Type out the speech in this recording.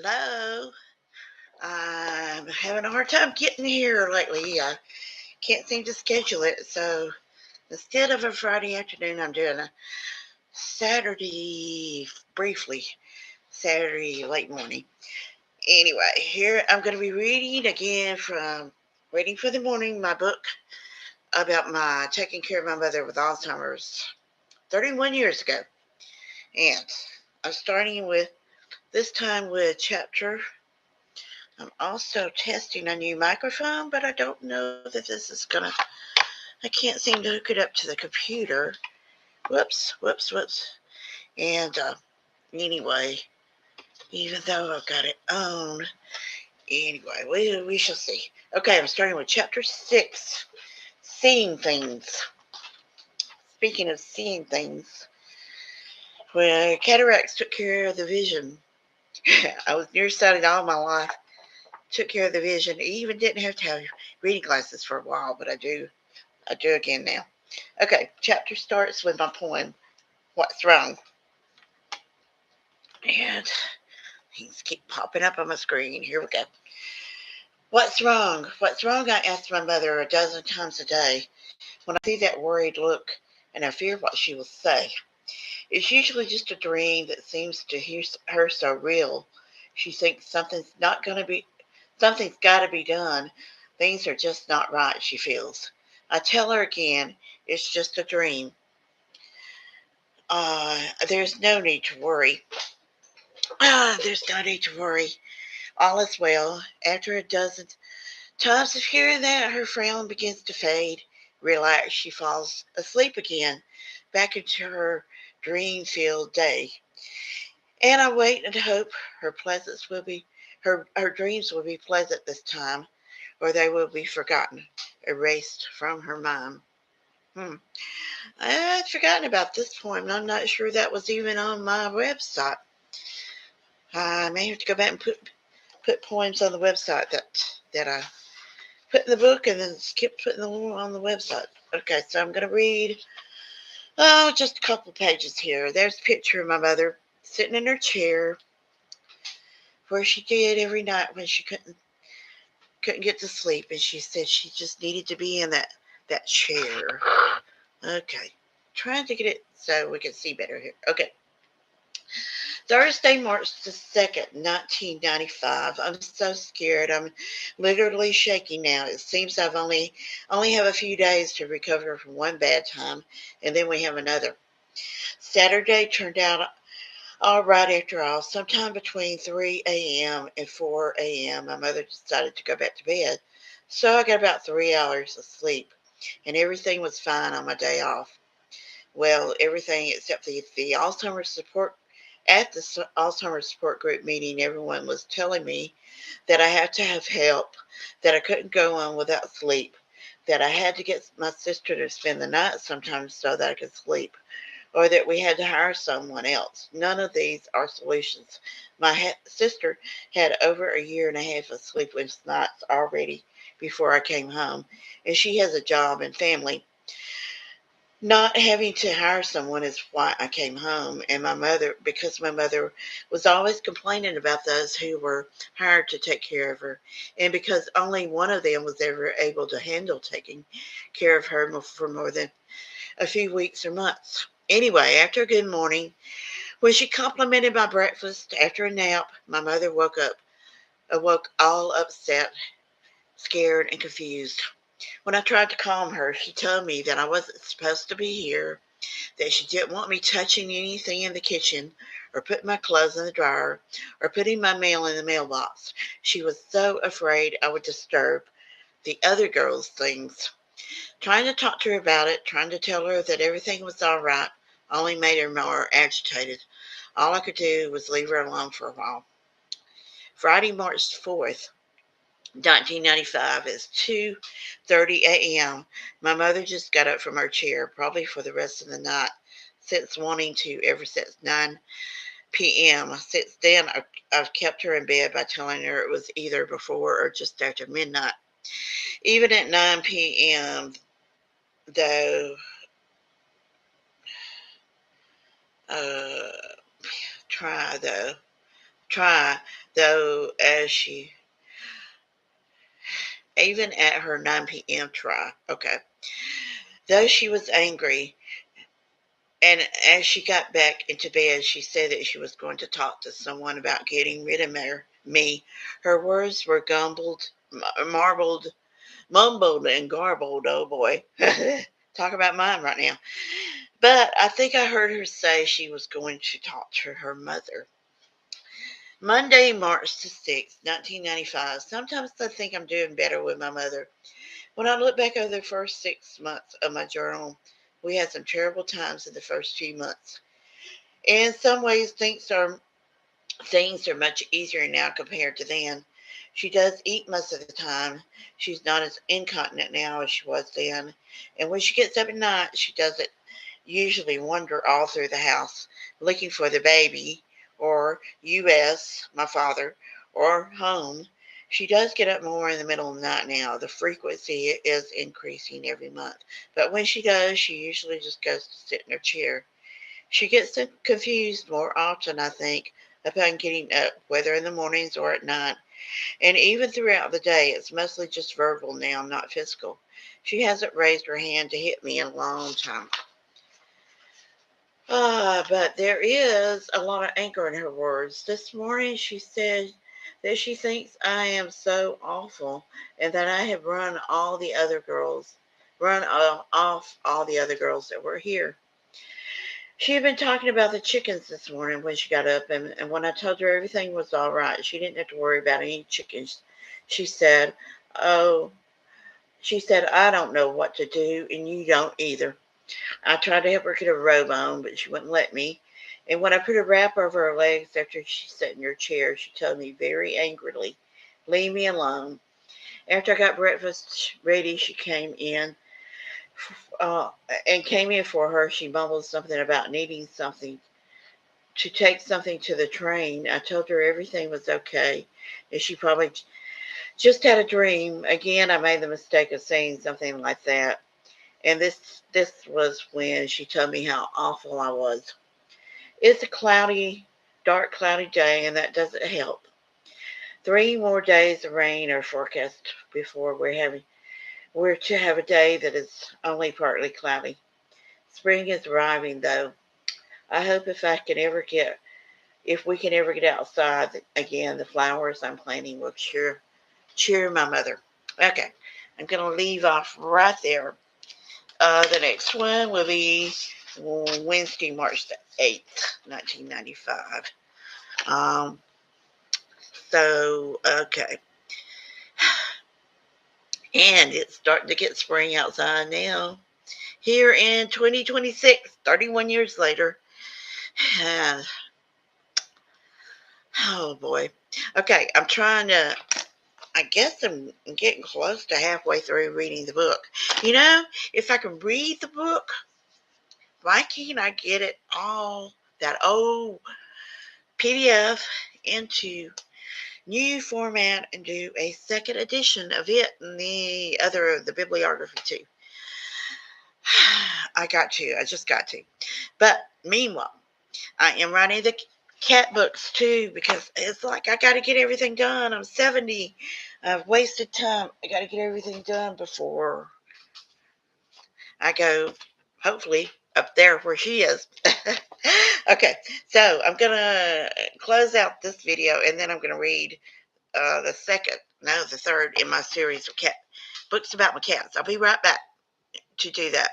Hello. I'm having a hard time getting here lately. I can't seem to schedule it. So instead of a Friday afternoon, I'm doing a Saturday, briefly, Saturday late morning. Anyway, here I'm going to be reading again from Waiting for the Morning, my book about my taking care of my mother with Alzheimer's 31 years ago. And I'm starting with this time with chapter. I'm also testing a new microphone, but I don't know that this is gonna. I can't seem to hook it up to the computer. Whoops. And anyway, even though I've got it on, anyway, we shall see. Okay, I'm starting with chapter 6, seeing things. Speaking of seeing things, when cataracts took care of the vision, I was nearsighted all my life. Took care of the vision. I even didn't have to have reading glasses for a while, but I do. I do again now. Okay, chapter starts with my poem, What's Wrong? And things keep popping up on my screen. Here we go. What's wrong? What's wrong? I ask my mother a dozen times a day when I see that worried look and I fear what she will say. It's usually just a dream that seems to her so real. She thinks something's got to be done. Things are just not right, she feels. I tell her again, it's just a dream. There's no need to worry. There's no need to worry. All is well. After a dozen times of hearing that, her frown begins to fade. Relaxed, she falls asleep again, back into her dream-filled day. And I wait and hope her pleasants will be her dreams will be pleasant this time, or they will be forgotten, erased from her mind. Hmm. I'd forgotten about this poem, and I'm not sure that was even on my website. I may have to go back and put poems on the website that I put in the book and then skip putting them on the website. Okay, so I'm going to read just a couple pages here. There's a picture of my mother sitting in her chair where she did every night when she couldn't get to sleep, and she said she just needed to be in that chair. Okay, trying to get it so we can see better here. Okay. Thursday, March the 2nd, 1995. I'm so scared. I'm literally shaking now. It seems I've only have a few days to recover from one bad time, and then we have another. Saturday turned out all right after all. Sometime between 3 a.m. and 4 a.m., my mother decided to go back to bed. So I got about 3 hours of sleep, and everything was fine on my day off. Well, everything except the Alzheimer's support at the Alzheimer's support group meeting, everyone was telling me that I had to have help, that I couldn't go on without sleep, that I had to get my sister to spend the night sometimes so that I could sleep, or that we had to hire someone else. None of these are solutions. My sister had over a year and a half of sleepless nights already before I came home, and she has a job and family. Not having to hire someone is why I came home. And because my mother was always complaining about those who were hired to take care of her, and because only one of them was ever able to handle taking care of her for more than a few weeks or months. Anyway, after a good morning, when she complimented my breakfast after a nap, my mother awoke all upset, scared, and confused. When I tried to calm her, she told me that I wasn't supposed to be here, that she didn't want me touching anything in the kitchen, or putting my clothes in the dryer, or putting my mail in the mailbox. She was so afraid I would disturb the other girls' things. Trying to talk to her about it, trying to tell her that everything was all right, only made her more agitated. All I could do was leave her alone for a while. Friday, March 4th, 1995 is 2:30 a.m. My mother just got up from her chair, probably for the rest of the night, since wanting to ever since 9 p.m. Since then, I've kept her in bed by telling her it was either before or just after midnight. Even at 9 p.m., though, uh, try though, try, though, even at her 9 p.m. try, okay. Though she was angry, and as she got back into bed, she said that she was going to talk to someone about getting rid of me. Her words were mumbled and garbled. Oh boy. Talk about mine right now. But I think I heard her say she was going to talk to her mother. Monday, March the 6th, 1995. Sometimes I think I'm doing better with my mother. When I look back over the first 6 months of my journal, we had some terrible times in the first few months. In some ways, things are much easier now compared to then. She does eat most of the time. She's not as incontinent now as she was then. And when she gets up at night, she doesn't usually wander all through the house looking for the baby or US, my father, or home. She does get up more in the middle of the night now. The frequency is increasing every month. But when she does, she usually just goes to sit in her chair. She gets confused more often, I think, upon getting up, whether in the mornings or at night. And even throughout the day, it's mostly just verbal now, not physical. She hasn't raised her hand to hit me in a long time. But there is a lot of anger in her words. This morning she said that she thinks I am so awful and that I have run off all the other girls that were here. She had been talking about the chickens this morning when she got up, and when I told her everything was all right, she didn't have to worry about any chickens. She said, Oh, she said, I don't know what to do, and you don't either. I tried to help her get a robe on, but she wouldn't let me. And when I put a wrap over her legs after she sat in her chair, she told me very angrily, Leave me alone. After I got breakfast ready, she uh, came in for her. She mumbled something about needing something to take something to the train. I told her everything was okay, and she probably just had a dream. Again, I made the mistake of saying something like that. And this was when she told me how awful I was. It's a dark, cloudy day, and that doesn't help. 3 more days of rain are forecast before we're to have a day that is only partly cloudy. Spring is arriving, though. I hope if we can ever get outside again, the flowers I'm planting will cheer my mother. Okay, I'm going to leave off right there. The next one will be Wednesday, March the 8th, 1995. Um, okay. And it's starting to get spring outside now. Here in 2026, 31 years later. Oh boy. Okay, I guess I'm getting close to halfway through reading the book. You know, if I can read the book, why can't I get it all, that old PDF, into new format and do a second edition of it and the bibliography too? I just got to. But meanwhile, I am writing the cat books too because it's like I got to get everything done. I'm 70. I've wasted time. I got to get everything done before I go, hopefully, up there where she is. Okay, so I'm going to close out this video and then I'm going to read the third in my series of cat books about my cats. I'll be right back to do that.